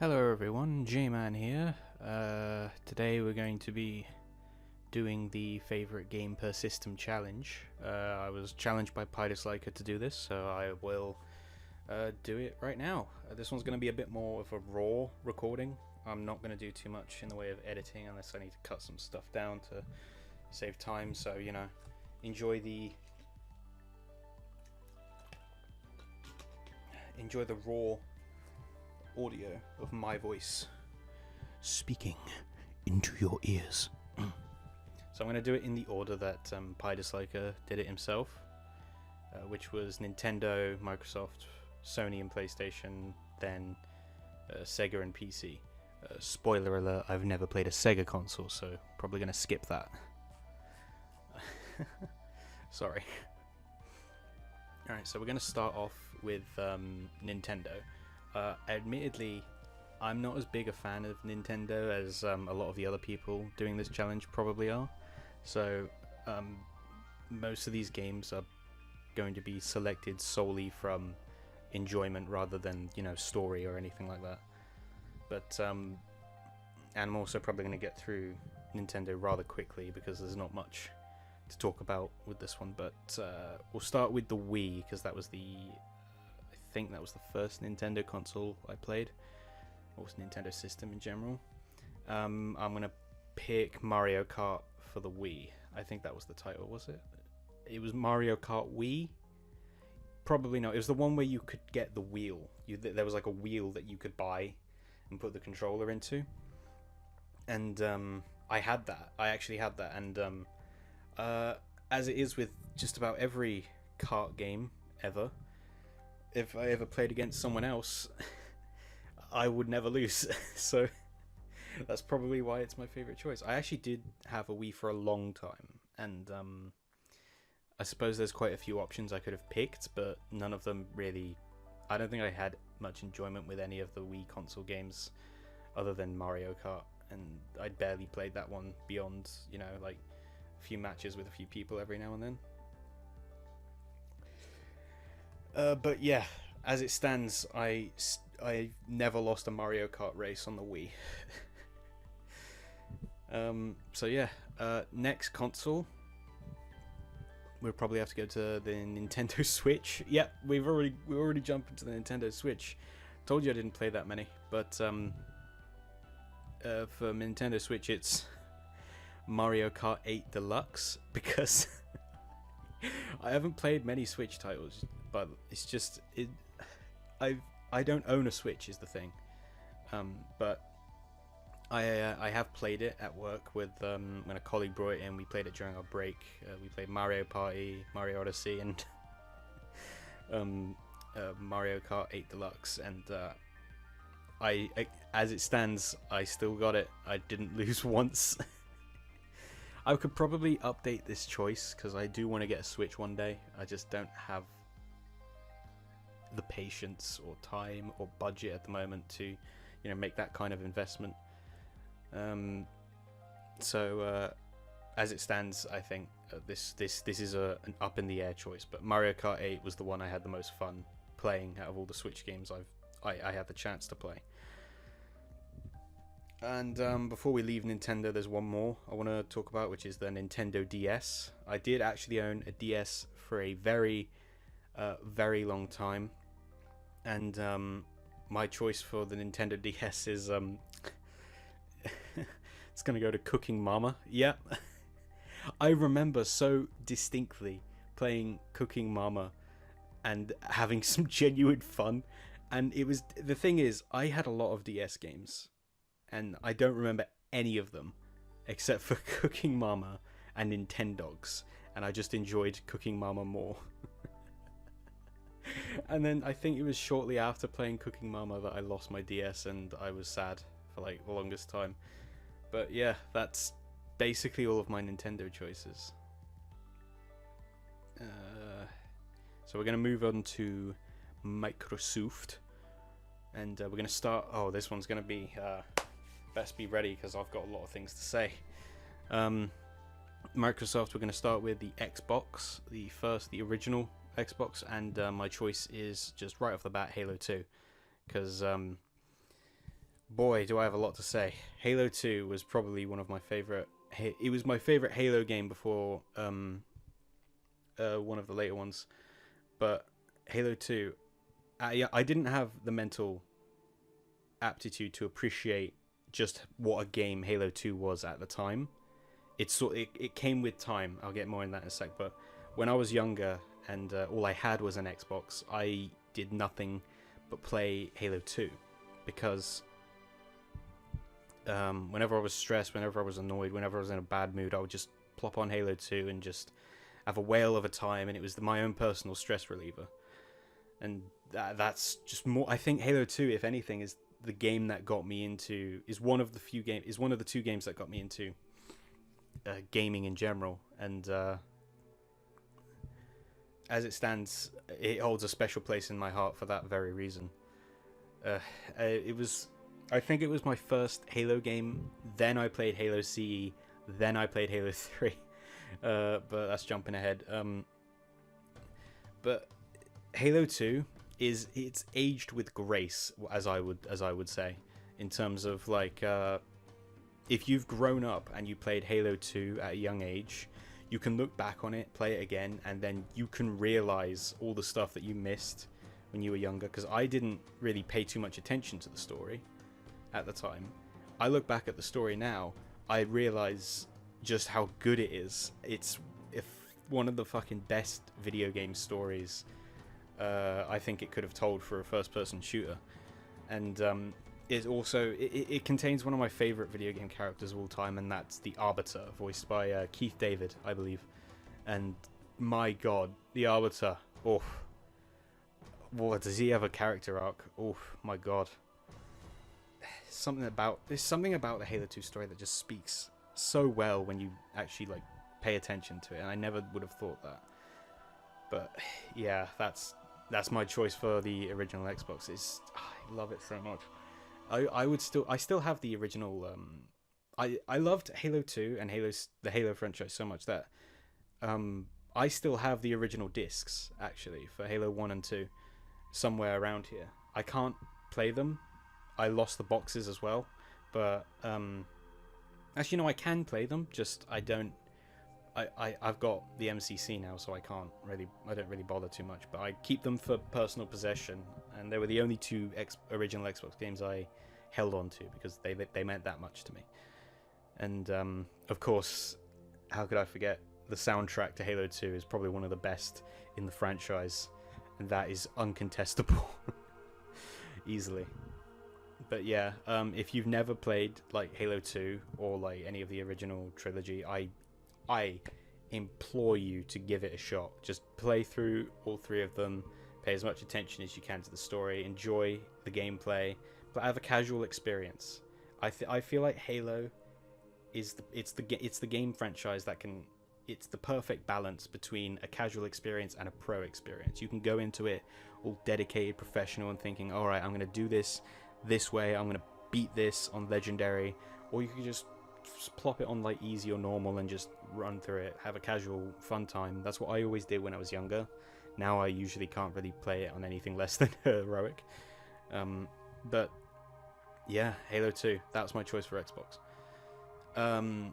Hello everyone, J-Man here. Today we're going to be doing the favorite game per system challenge. I was challenged by Piedisliker to do this, so I will do it right now. This one's going to be a bit more of a raw recording. I'm not going to do too much in the way of editing unless I need to cut some stuff down to save time, so you know, enjoy the raw audio of my voice speaking into your ears. So I'm going to do it in the order that Piedisliker did it himself, which was Nintendo, Microsoft, Sony and PlayStation, then Sega and PC. Spoiler alert, I've never played a Sega console, so probably going to skip that. Sorry. Alright, so we're going to start off with Nintendo. Admittedly, I'm not as big a fan of Nintendo as a lot of the other people doing this challenge probably are. So most of these games are going to be selected solely from enjoyment rather than, you know, story or anything like that. But and I'm also probably going to get through Nintendo rather quickly because there's not much to talk about with this one. But we'll start with the Wii because that was I think that was the first Nintendo console I played, or Nintendo system in general. I'm gonna pick Mario Kart for the Wii. I think that was the title, was it? It was Mario Kart Wii? Probably not. It was the one where you could get the wheel. There was like a wheel that you could buy and put the controller into. And I had that. I actually had that. And as it is with just about every kart game ever, if I ever played against someone else, I would never lose. So that's probably why it's my favorite choice. I actually did have a Wii for a long time, and I suppose there's quite a few options I could have picked, but none of them really. I don't think I had much enjoyment with any of the Wii console games other than Mario Kart, and I barely played that one beyond, you know, like a few matches with a few people every now and then. But yeah, as it stands, I never lost a Mario Kart race on the Wii. So yeah, next console, we'll probably have to go to the Nintendo Switch. Yep, we already jumped into the Nintendo Switch. Told you I didn't play that many, but for Nintendo Switch, it's Mario Kart 8 Deluxe because I haven't played many Switch titles. But it's just I don't own a Switch is the thing, but I have played it at work with when a colleague brought it in. We played it during our break. We played Mario Party, Mario Odyssey, and Mario Kart 8 Deluxe. And I as it stands, I still got it. I didn't lose once. I could probably update this choice because I do want to get a Switch one day. I just don't have the patience or time or budget at the moment to, you know, make that kind of investment. So as it stands, I think this is an up in the air choice. But Mario Kart 8 was the one I had the most fun playing out of all the Switch games I had the chance to play. And before we leave Nintendo, there's one more I want to talk about, which is the Nintendo DS. I did actually own a DS for a very long time, and my choice for the Nintendo DS is it's gonna go to Cooking Mama. Yep. I remember so distinctly playing Cooking Mama and having some genuine fun. And it was, the thing is, I had a lot of DS games and I don't remember any of them except for Cooking Mama and Nintendogs, and I just enjoyed Cooking Mama more. And then I think it was shortly after playing Cooking Mama that I lost my DS, and I was sad for like the longest time. But yeah, that's basically all of my Nintendo choices. So we're going to move on to Microsoft, and we're going to start. Oh, this one's going to be best be ready because I've got a lot of things to say. Microsoft, we're going to start with the Xbox, the original Xbox, and my choice is just right off the bat Halo 2, because boy, do I have a lot to say. Halo 2 was probably one of my favorite. It was my favorite Halo game before one of the later ones. But Halo 2, I didn't have the mental aptitude to appreciate just what a game Halo 2 was at the time. It came with time. I'll get more in that in a sec. But when I was younger and all I had was an Xbox, I did nothing but play Halo 2 because whenever I was stressed, whenever I was annoyed, whenever I was in a bad mood, I would just plop on Halo 2 and just have a whale of a time, and it was my own personal stress reliever. And that's just more. I think Halo 2, if anything, is the game that got me into. Is one of the two games that got me into gaming in general. And as it stands, it holds a special place in my heart for that very reason. I think it was my first Halo game. Then I played Halo CE. Then I played Halo 3. But that's jumping ahead. But Halo 2 it's aged with grace, as I would say, in terms of like if you've grown up and you played Halo 2 at a young age, you can look back on it, play it again, and then you can realize all the stuff that you missed when you were younger. Because I didn't really pay too much attention to the story at the time. I look back at the story now, I realize just how good it is. It's one of the fucking best video game stories I think it could have told for a first-person shooter. And it contains one of my favorite video game characters of all time, and that's the Arbiter, voiced by Keith David, I believe. And my god, the Arbiter, does he have a character arc? My god. There's something about the Halo 2 story that just speaks so well when you actually like pay attention to it, and I never would have thought that. But yeah, that's my choice for the original Xbox. I love it so much. I still have the original. I loved Halo 2 and the Halo franchise so much that I still have the original discs actually for Halo 1 and 2 somewhere around here. I can't play them. I lost the boxes as well, but actually no, I can play them. Just I don't. I've got the MCC now, so I don't really bother too much. But I keep them for personal possession, and they were the only two original Xbox games I held on to because they meant that much to me. And of course, how could I forget the soundtrack to Halo 2 is probably one of the best in the franchise, and that is uncontestable, easily. But yeah, if you've never played like Halo 2 or like any of the original trilogy, I implore you to give it a shot. Just play through all three of them, pay as much attention as you can to the story, enjoy the gameplay, but have a casual experience. I feel like Halo is the game franchise it's the perfect balance between a casual experience and a pro experience. You can go into it all dedicated, professional, and thinking, all right, I'm going to do this way, I'm going to beat this on legendary, or you can just plop it on like easy or normal and just run through it, have a casual fun time. That's what I always did when I was younger. Now I usually can't really play it on anything less than heroic. But yeah, Halo 2, that's my choice for Xbox. The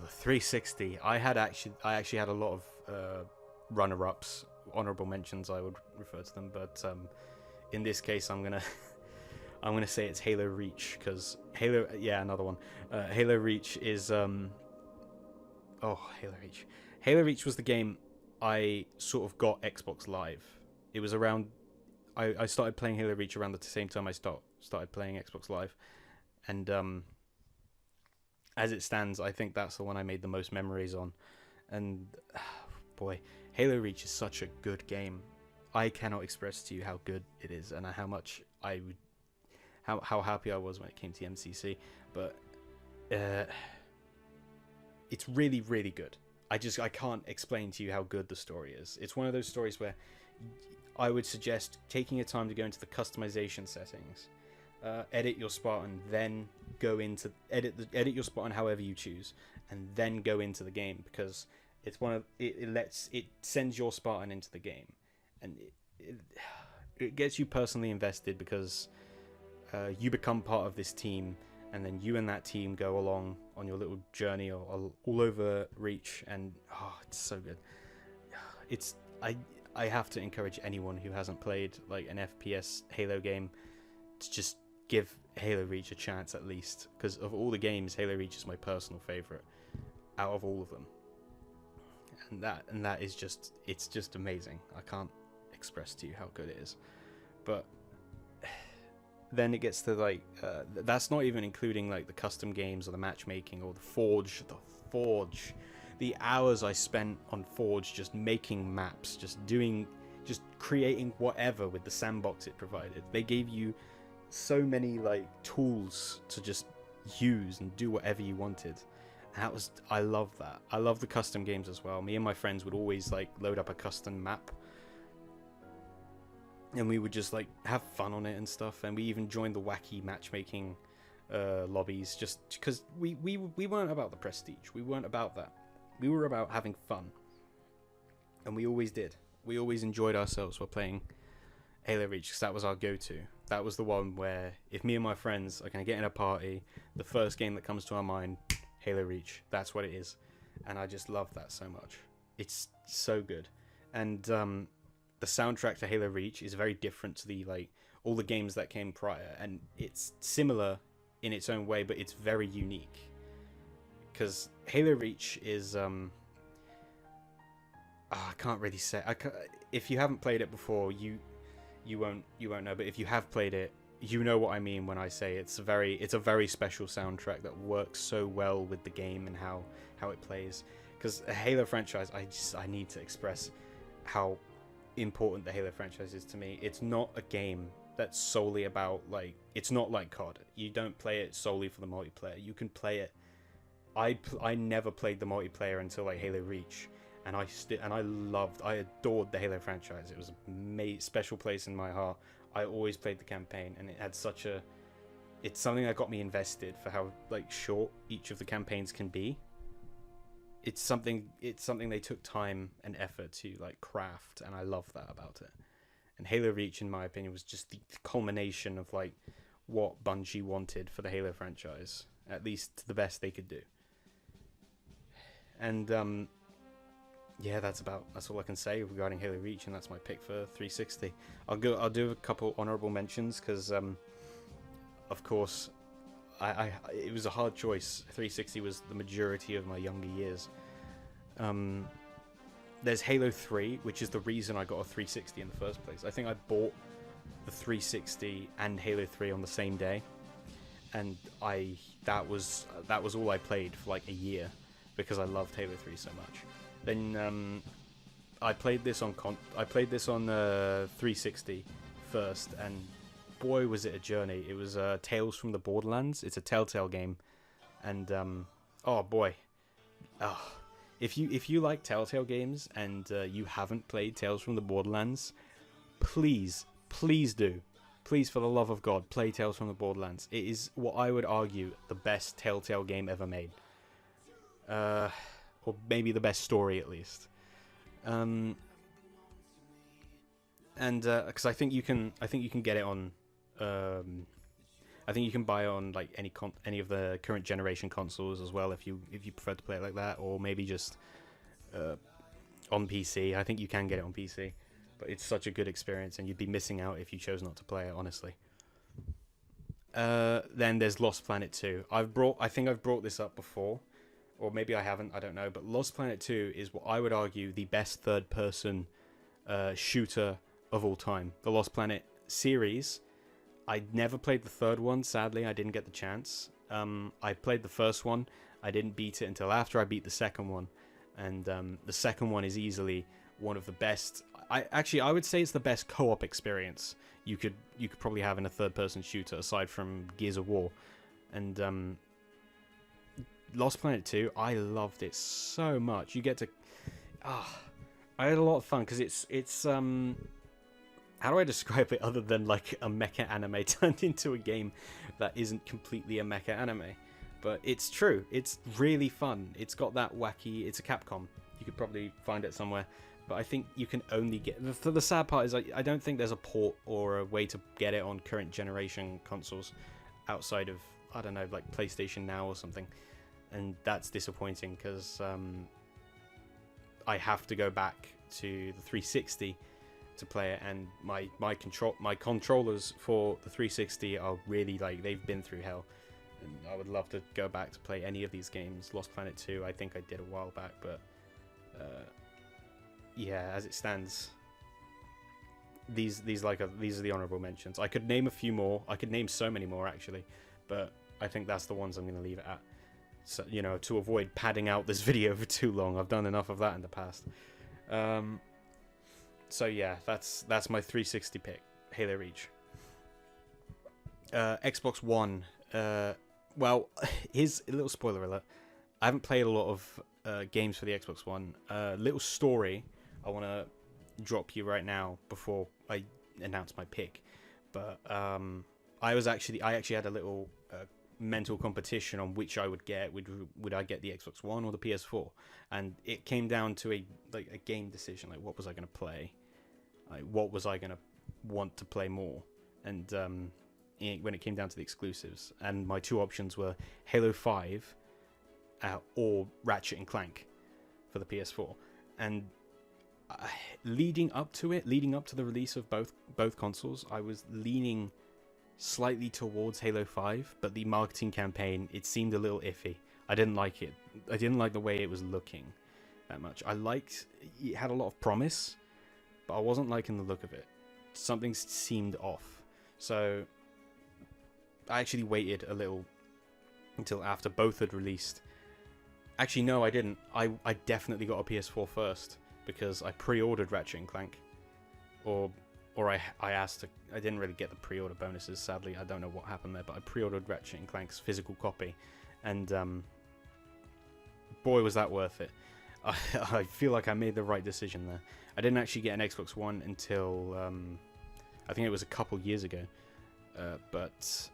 360. I actually had a lot of runner-ups, honorable mentions I would refer to them, but in this case I'm gonna say it's Halo Reach, because another one. Halo Reach is Halo Reach. Halo Reach was the game I sort of got Xbox Live. It was around. I started playing Halo Reach around the same time I started playing Xbox Live, and as it stands, I think that's the one I made the most memories on. And boy, Halo Reach is such a good game. I cannot express to you how good it is and how much how happy I was when it came to the MCC. But it's really, really good. I can't explain to you how good the story is. It's one of those stories where I would suggest taking your time to go into the customization settings, edit your Spartan, then go into edit your Spartan however you choose, and then go into the game, because it's it sends your Spartan into the game, and it gets you personally invested, because you become part of this team, and then you and that team go along on your little journey all over Reach, and it's so good. It's I have to encourage anyone who hasn't played like an FPS Halo game to just give Halo Reach a chance at least, because of all the games, Halo Reach is my personal favorite out of all of them. And that is just, it's just amazing. I can't express to you how good it is. But then it gets to like that's not even including like the custom games or the matchmaking or the Forge. The hours I spent on Forge just making maps, just creating whatever with the sandbox it provided. They gave you so many like tools to just use and do whatever you wanted. And I love that. I love the custom games as well. Me and my friends would always like load up a custom map, and we would just like have fun on it and stuff. And we even joined the wacky matchmaking lobbies just because we weren't about the prestige. We weren't about that. We were about having fun, and we always did. We always enjoyed ourselves while playing Halo Reach, because that was our go-to. That was the one where if me and my friends are going to get in a party, the first game that comes to our mind, Halo Reach. That's what it is. And I just love that so much. It's so good. And the soundtrack to Halo Reach is very different to the like all the games that came prior, and it's similar in its own way, but it's very unique. Because Halo Reach is I can't really say. If you haven't played it before, you won't know. But if you have played it, you know what I mean when I say it's a very special soundtrack that works so well with the game and how it plays. Because a Halo franchise, I need to express how important the Halo franchise is to me. It's not a game that's solely about like, it's not like Kart. You don't play it solely for the multiplayer. You can play it. I never played the multiplayer until like Halo Reach, and I adored the Halo franchise. It was a special place in my heart. I always played the campaign, and it had it's something that got me invested for how like short each of the campaigns can be. It's something they took time and effort to like craft, and I love that about it. And Halo Reach, in my opinion, was just the culmination of like what Bungie wanted for the Halo franchise, at least to the best they could do. And yeah, that's all I can say regarding Halo Reach, and that's my pick for 360. I'll do a couple honorable mentions because, of course, it was a hard choice. 360 was the majority of my younger years. There's Halo 3, which is the reason I got a 360 in the first place. I think I bought the 360 and Halo 3 on the same day, and that was all I played for like a year because I loved Halo 3 so much. Then I played this on 360 first, and boy was it a journey. It was Tales from the Borderlands. It's a Telltale game, and oh boy, if you like Telltale games and you haven't played Tales from the Borderlands, please do. Please, for the love of God, play Tales from the Borderlands. It is what I would argue the best Telltale game ever made. Or maybe the best story at least. And because I think you can get it on. I think you can buy it on like any of the current generation consoles as well if you prefer to play it like that, or maybe just on PC. I think you can get it on PC, but it's such a good experience, and you'd be missing out if you chose not to play it, honestly. Then there's Lost Planet 2. I think I've brought this up before, or maybe I haven't, I don't know, but Lost Planet 2 is what I would argue the best third-person shooter of all time. The Lost Planet series, I never played the third one, sadly, I didn't get the chance. I played the first one, I didn't beat it until after I beat the second one, and the second one is easily one of the best. I would say it's the best co-op experience you could probably have in a third-person shooter, aside from Gears of War. And Lost Planet 2, I loved it so much. You get to... I had a lot of fun, because it's how do I describe it other than like a mecha anime turned into a game that isn't completely a mecha anime? But it's true. It's really fun. It's got that wacky... It's a Capcom. You could probably find it somewhere. but I think you can only get... The sad part is I don't think there's a port or a way to get it on current generation consoles outside of, I don't know, like PlayStation Now or something. And that's disappointing because I have to go back to the 360 to play it, and my controllers for the 360 are really, like, they've been through hell. And I would love to go back to play any of these games. Lost Planet 2, I think I did a while back, but yeah, as it stands, these are the honorable mentions. I could name a few more. I could name so many more actually, but I think that's the ones I'm going to leave it at. So, you know, to avoid padding out this video for too long. I've done enough of that in the past. So yeah, that's my 360 pick, Halo Reach. Xbox One. Well, here's a little spoiler alert. I haven't played a lot of games for the Xbox One. Little story I want to drop you right now before I announce my pick. But I actually had a little mental competition on which I would get. Would I get the Xbox One or the PS4? And it came down to a game decision. Like, what was I going to play? Like, what was I going to want to play more? And when it came down to the exclusives, and my two options were Halo 5 or Ratchet and Clank for the PS4. And leading up to the release of both consoles, I was leaning slightly towards Halo 5, but the marketing campaign, it seemed a little iffy. I didn't like it. I didn't like the way it was looking that much. It had a lot of promise, but I wasn't liking the look of it. Something seemed off. So I actually waited a little until after both had released. Actually, no, I didn't. I definitely got a PS4 first because I pre-ordered Ratchet and Clank, or I asked to. I didn't really get the pre-order bonuses, sadly. I don't know what happened there, but I pre-ordered Ratchet and Clank's physical copy, and boy, was that worth it. I feel like I made the right decision there. I didn't actually get an Xbox One until I think it was a couple years ago, but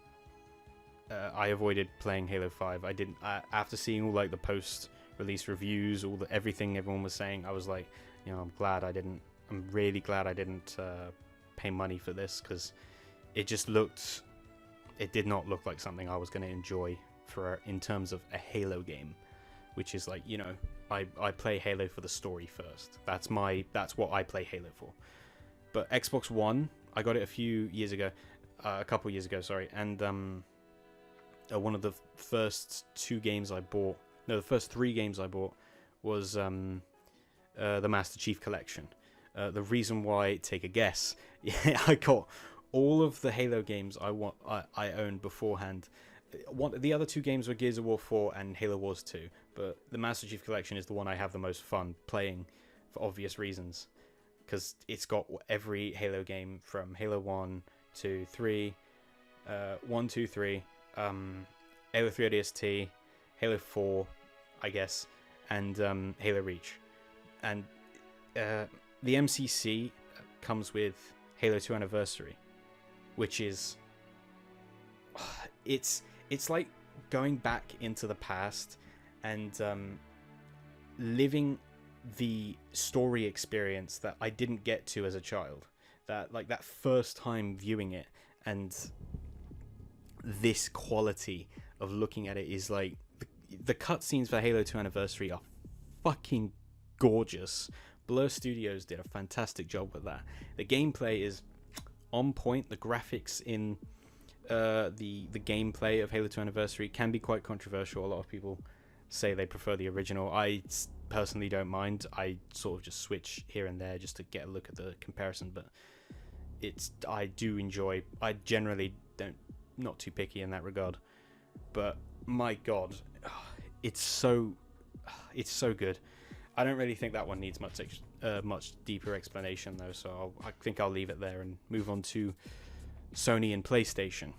I avoided playing Halo 5. I didn't. After seeing all like the post-release reviews, everything everyone was saying, I was like, you know, I'm really glad I didn't pay money for this, because it did not look like something I was going to enjoy in terms of a Halo game, which is like, you know, I play Halo for the story first. That's what I play Halo for. But Xbox One, I got it a couple years ago, sorry, and one of the first three games I bought was the Master Chief Collection. The reason why, take a guess, I got all of the Halo games I owned beforehand. The other two games were Gears of War 4 and Halo Wars 2, but the Master Chief Collection is the one I have the most fun playing for obvious reasons, because it's got every Halo game from Halo 1 to 3, 1, 2, 3, Halo 3 ODST, Halo 4, I guess, and Halo Reach. And the MCC comes with Halo 2 Anniversary, which is... It's like going back into the past and living the story experience that I didn't get to as a child. That first time viewing it, and this quality of looking at it is like... The cutscenes for Halo 2 Anniversary are fucking gorgeous. Blur Studios did a fantastic job with that. The gameplay is on point. The graphics in the gameplay of Halo 2 Anniversary can be quite controversial. A lot of people say they prefer the original. I personally don't mind. I sort of just switch here and there just to get a look at the comparison, but I do enjoy... I generally not too picky in that regard, but my god, it's so good. I don't really think that one needs much deeper explanation though, so I think I'll leave it there and move on to Sony and PlayStation,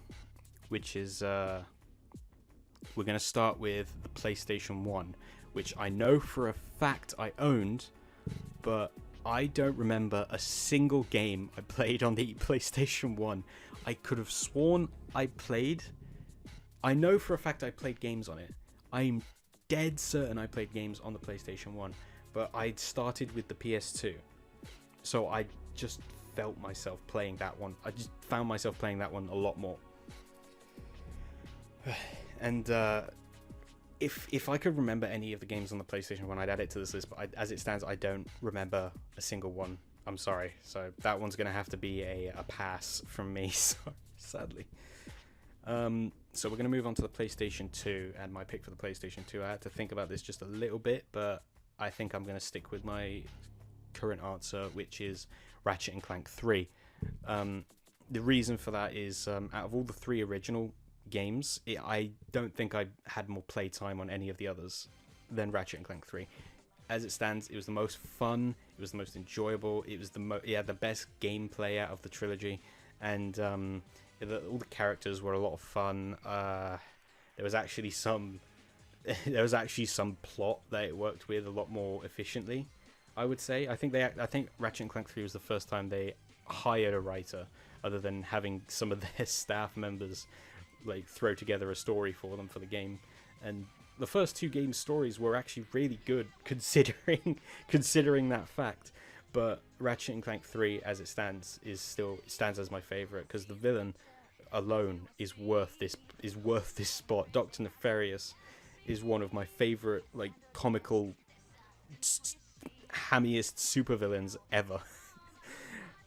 which is we're going to start with the PlayStation 1, which I know for a fact I owned, but I don't remember a single game I played on the PlayStation 1. I could have sworn I know for a fact I played games on it. I'm dead certain I played games on the PlayStation 1, but I started with the PS2. So I just felt myself playing that one. I just found myself playing that one a lot more. And if I could remember any of the games on the PlayStation 1, I'd add it to this list, but as it stands, I don't remember a single one. I'm sorry. So that one's going to have to be a pass from me, sadly. So we're going to move on to the PlayStation 2, and my pick for the PlayStation 2. I had to think about this just a little bit, but I think I'm going to stick with my current answer, which is Ratchet and Clank 3. The reason for that is, out of all the 3 original games, I don't think I had more playtime on any of the others than Ratchet and Clank 3. As it stands, it was the most fun, it was the most enjoyable, it was the best gameplay out of the trilogy, and all the characters were a lot of fun. There was actually some plot that it worked with a lot more efficiently, I would say. I think Ratchet and Clank 3 was the first time they hired a writer, other than having some of their staff members like throw together a story for them for the game. And the first 2 game stories were actually really good, considering that fact. But Ratchet and Clank 3, as it stands, stands as my favorite, because the villain alone is worth this spot. Dr. Nefarious is one of my favorite, like, comical, hammiest supervillains ever.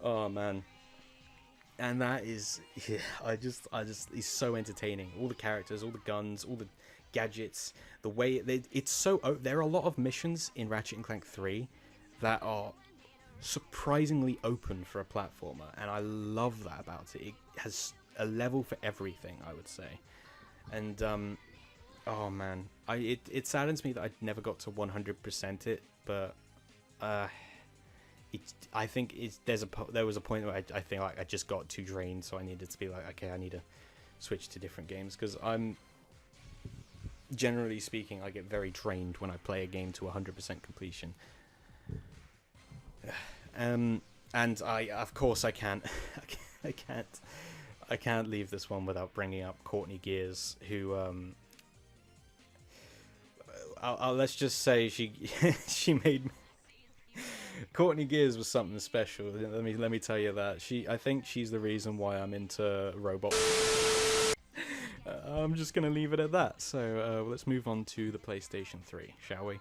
Oh man. And that is, yeah, he's so entertaining. All the characters, all the guns, all the gadgets, the way there are a lot of missions in Ratchet and Clank 3 that are surprisingly open for a platformer, and I love that about it. It has a level for everything, I would say. And oh man, it saddens me that I never got to 100% it, but I think there was a point where I think like I just got too drained, so I needed to be like, okay, I need to switch to different games, because I'm, generally speaking, I get very drained when I play a game to 100% completion. And of course I can't leave this one without bringing up Courtney Gears, who let's just say she made me. Courtney Gears was something special. Let me tell you that. I think she's the reason why I'm into robots. I'm just gonna leave it at that. So let's move on to the PlayStation 3, shall we?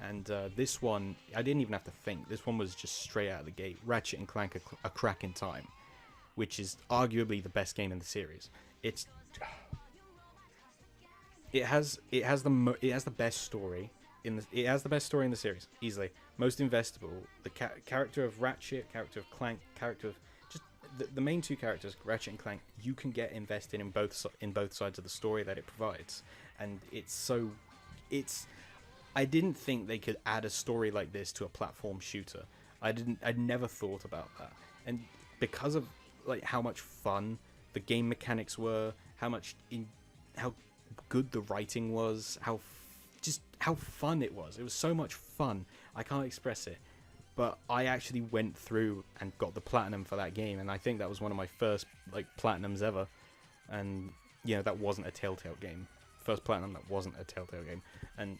And this one, I didn't even have to think. This one was just straight out of the gate. Ratchet and Clank: A Crack in Time, which is arguably the best game in the series. It has the best story it has the best story in the series, easily. Most investable. The character of Ratchet, character of Clank, character of just the main 2 characters, Ratchet and Clank. You can get invested in both sides of the story that it provides, and I didn't think they could add a story like this to a platform shooter. I'd never thought about that. And because of like how much fun the game mechanics were, how good the writing was, how fun it was. It was so much fun. I can't express it. But I actually went through and got the platinum for that game, and I think that was one of my first like platinums ever. And that wasn't a Telltale game. First platinum that wasn't a Telltale game. And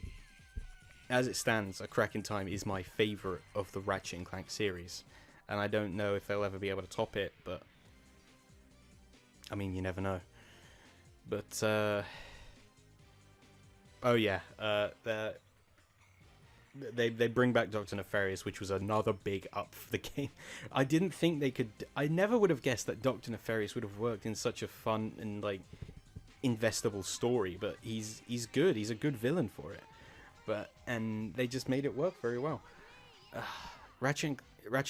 as it stands, A Crack in Time is my favorite of the Ratchet and Clank series, and I don't know if they'll ever be able to top it, but I mean, you never know. But oh yeah, they bring back Dr. Nefarious, which was another big up for the game. I didn't think they could. I never would have guessed that Dr. Nefarious would have worked in such a fun and like investable story, but he's good. He's a good villain for it. And they just made it work very well. Ratchet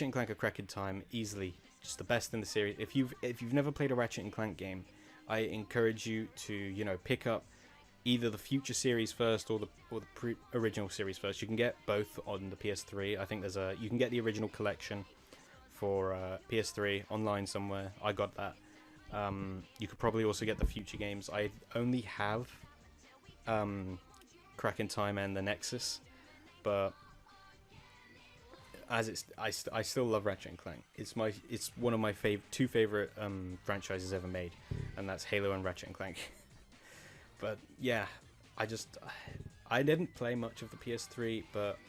and Clank: A Crack in Time, easily just the best in the series. If you've never played a Ratchet and Clank game, I encourage you to pick up either the future series first or the original series first. You can get both on the PS3. I think you can get the original collection for PS3 online somewhere. I got that. You could probably also get the future games. I only have Crack in Time and the Nexus, but I still love Ratchet and Clank. It's one of my two favorite franchises ever made, and that's Halo and Ratchet and Clank. But yeah, I didn't play much of the PS3, but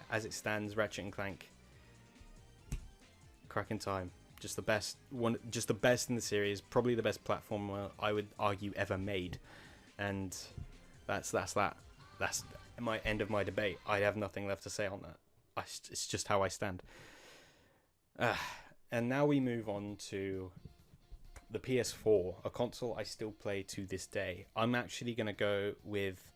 as it stands, Ratchet and Clank Cracking time. Just the best one, just the best in the series. Probably the best platformer I would argue ever made. And that's that. That's my end of my debate. I have nothing left to say on that. It's just how I stand. And now we move on to the PS4, a console I still play to this day. I'm actually going to go with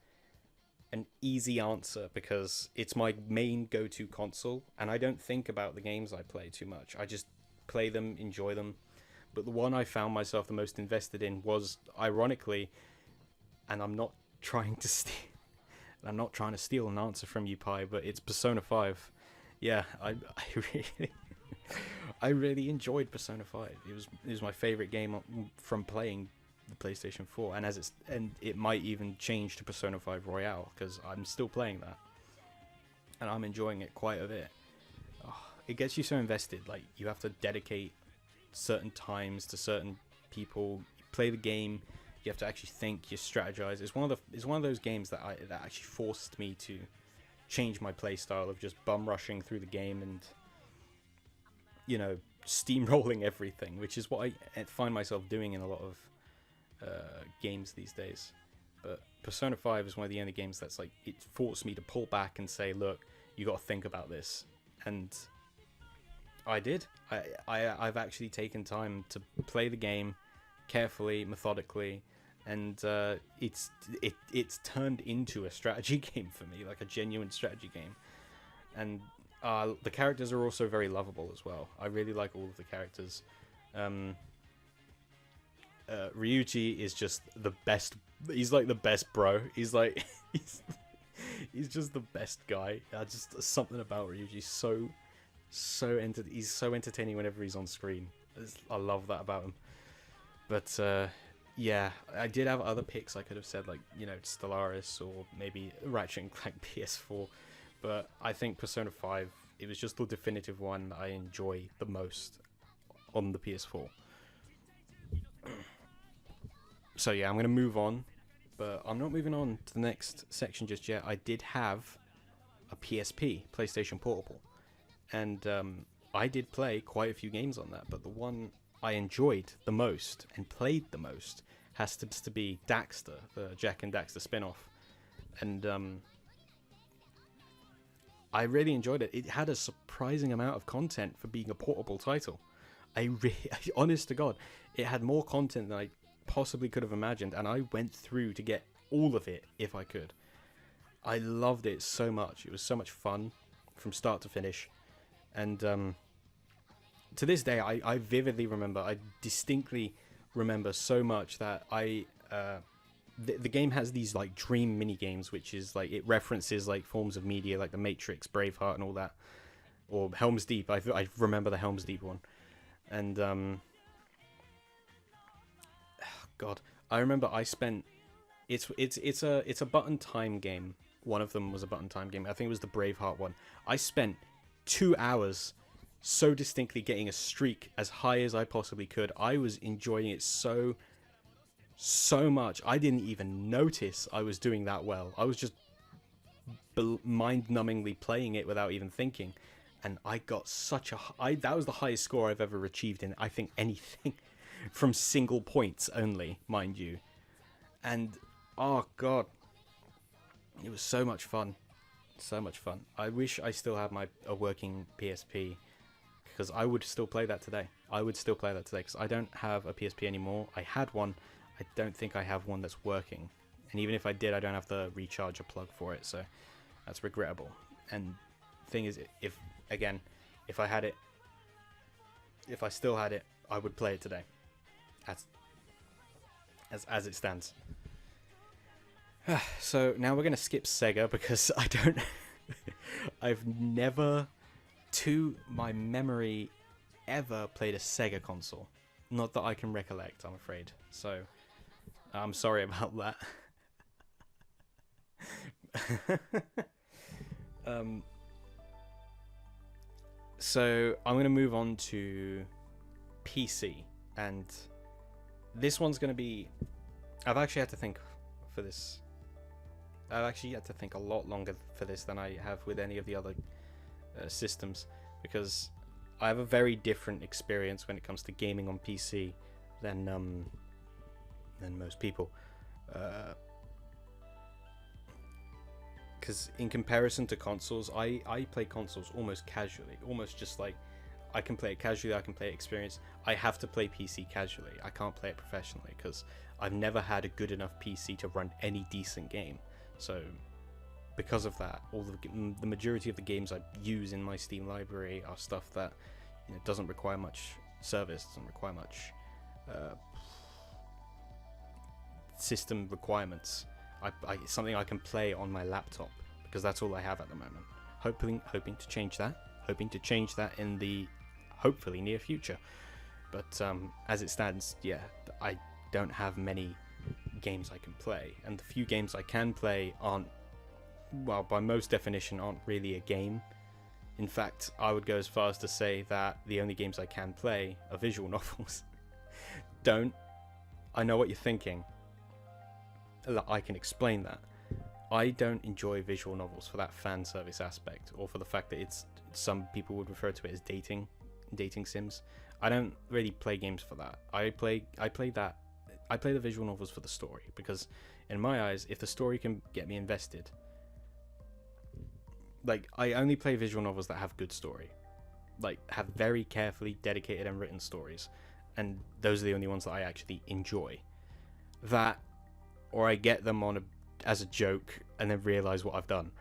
an easy answer because it's my main go-to console, and I don't think about the games I play too much. I just play them, enjoy them. But the one I found myself the most invested in was, ironically, and I'm not trying to steal an answer from you, Pi, but it's Persona 5. Yeah, I really enjoyed Persona 5. It was my favorite game from playing the PlayStation 4, and it might even change to Persona 5 Royale because I'm still playing that, and I'm enjoying it quite a bit. It gets you so invested. Like, you have to dedicate certain times to certain people. You play the game. You have to actually think. You strategize. It's one of those games that actually forced me to change my play style of just bum rushing through the game and, you know, steamrolling everything, which is what I find myself doing in a lot of games these days. But Persona 5 is one of the only games that's like, it forced me to pull back and say, look, you got to think about this. And I did. I've actually taken time to play the game carefully, methodically, and it's turned into a strategy game for me, like a genuine strategy game. And the characters are also very lovable as well. I really like all of the characters. Ryuji is just the best. He's like the best bro. He's like he's just the best guy. Just something about Ryuji. He's so entertaining whenever he's on screen. I love that about him. But yeah, I did have other picks. I could have said, like, you know, Stellaris or maybe Ratchet and Clank PS4. But I think Persona 5, it was just the definitive one that I enjoy the most on the PS4. So yeah, I'm going to move on, but I'm not moving on to the next section just yet. I did have a PSP, PlayStation Portable, and I did play quite a few games on that, but the one I enjoyed the most and played the most has to be Daxter, the Jack and Daxter spin-off. And I really enjoyed it. It had a surprising amount of content for being a portable title. Honest to God, it had more content than I possibly could have imagined, and I went through to get all of it if I could. I loved it so much. It was so much fun from start to finish. And to this day, I vividly remember, I distinctly remember so much that the game has these like dream mini games, which is like, it references like forms of media like The Matrix, Braveheart, and all that, or Helm's Deep. I remember the Helm's Deep one, and God, I remember I spent it's a button time game. One of them was a button time game. I think it was the Braveheart one. I spent 2 hours so distinctly getting a streak as high as I possibly could. I was enjoying it so much. I didn't even notice I was doing that well. I was just mind-numbingly playing it without even thinking, and I got such a that was the highest score I've ever achieved in, I think, anything from single points only, mind you. And oh God, it was so much fun. So much fun. I wish I still had a working PSP, because I would still play that today. Because I don't have a PSP anymore. I had one. I don't think I have one that's working. And even if I did, I don't have the recharger plug for it, so that's regrettable. And thing is, if I still had it, I would play it today. As it stands. So now we're going to skip Sega, because I've never, to my memory, ever played a Sega console. Not that I can recollect, I'm afraid. So, I'm sorry about that. So, I'm going to move on to PC. And this one's going to be... I've actually had to think for this. I've actually had to think a lot longer for this than I have with any of the other systems, because I have a very different experience when it comes to gaming on PC than most people. Because in comparison to consoles, I play consoles almost casually, almost just like I can play it casually, I can play it experience. I have to play PC casually. I can't play it professionally because I've never had a good enough PC to run any decent game. So because of that, all the majority of the games I use in my Steam library are stuff that, you know, doesn't require much service, doesn't require much system requirements. It's something I can play on my laptop because that's all I have at the moment. Hoping to change that in the hopefully near future. But as it stands, yeah, I don't have many games I can play, and the few games I can play aren't, well, by most definition, aren't really a game. In fact, I would go as far as to say that the only games I can play are visual novels. I know what you're thinking. I can explain that. I don't enjoy visual novels for that fan service aspect, or for the fact that it's, some people would refer to it as dating sims. I don't really play games for that. I play the visual novels for the story, because in my eyes, if the story can get me invested, like, I only play visual novels that have good story, like have very carefully dedicated and written stories, and those are the only ones that I actually enjoy. That, or I get them on as a joke and then realize what I've done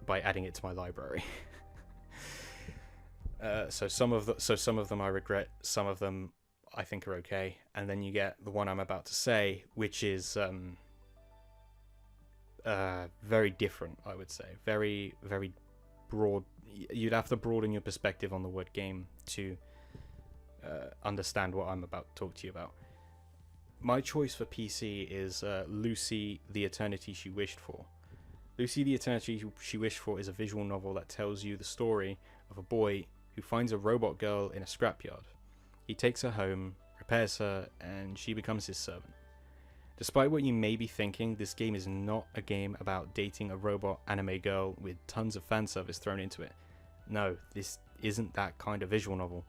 by adding it to my library. So some of them I regret, some of them I think are okay, and then you get the one I'm about to say, which is very different, I would say. Very, very broad. You'd have to broaden your perspective on the word game to understand what I'm about to talk to you about. My choice for PC is Lucy, the Eternity She Wished For. Lucy, the Eternity She Wished For is a visual novel that tells you the story of a boy who finds a robot girl in a scrapyard. He takes her home, repairs her, and she becomes his servant. Despite what you may be thinking, this game is not a game about dating a robot anime girl with tons of fan service thrown into it. No, this isn't that kind of visual novel.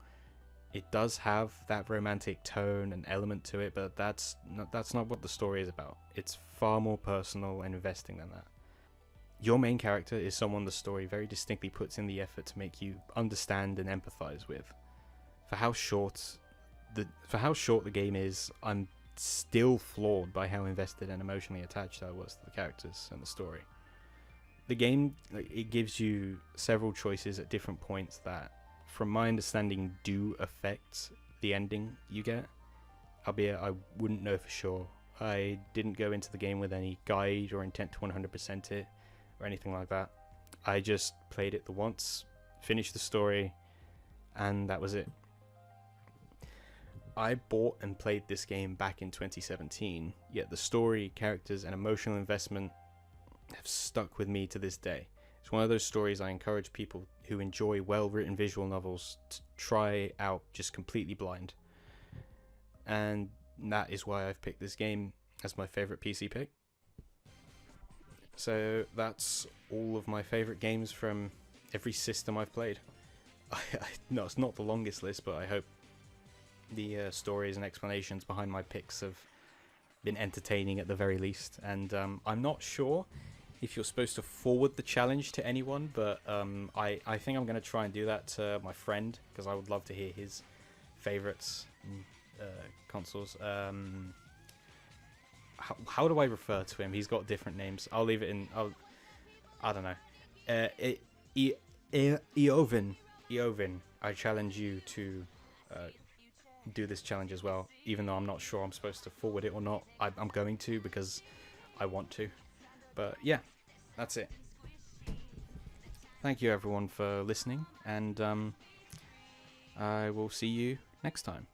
It does have that romantic tone and element to it, but that's not what the story is about. It's far more personal and investing than that. Your main character is someone the story very distinctly puts in the effort to make you understand and empathize with. For how short the game is, I'm still floored by how invested and emotionally attached I was to the characters and the story. The game, it gives you several choices at different points that, from my understanding, do affect the ending you get, albeit I wouldn't know for sure. I didn't go into the game with any guide or intent to 100% it or anything like that. I just played it the once, finished the story, and that was it. I bought and played this game back in 2017, yet the story, characters, and emotional investment have stuck with me to this day. It's one of those stories I encourage people who enjoy well-written visual novels to try out just completely blind. And that is why I've picked this game as my favourite PC pick. So that's all of my favourite games from every system I've played. No, it's not the longest list, but I hope the stories and explanations behind my picks have been entertaining at the very least. And I'm not sure if you're supposed to forward the challenge to anyone, but I think I'm going to try and do that to my friend, because I would love to hear his favourites consoles. How do I refer to him? He's got different names. I'll leave it in. I don't know. Eovin, I challenge you to do this challenge as well, even though I'm not sure I'm supposed to forward it or not. I'm going to, because I want to. But yeah, that's it. Thank you everyone for listening, and I will see you next time.